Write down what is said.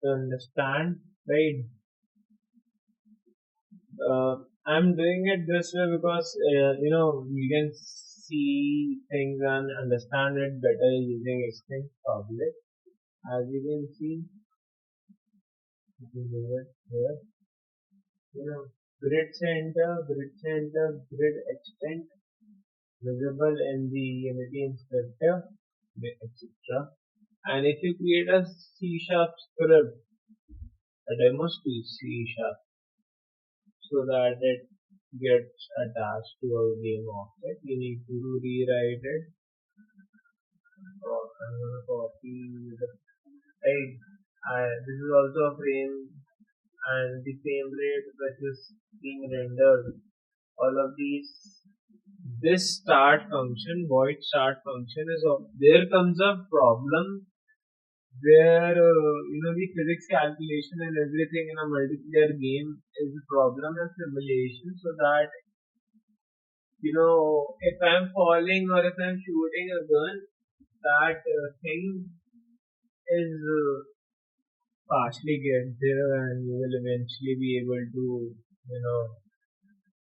to understand, right? I'm doing it this way because you can see things and understand it better using Xing Public. As you can see, you can do it here. Grid center, grid extent, visible in the Unity inspector, etc. And if you create a C sharp script, a demo C sharp, so that it gets attached to a game object, you need to rewrite it. Or I'm gonna copy the right. This is also a frame and the frame rate which is being rendered. All of these. This start function, void start function is of. There comes a problem where the physics calculation and everything in a multiplayer game is a problem in simulation, so that if I'm falling or if I'm shooting a gun, that thing is partially get there, and you will eventually be able to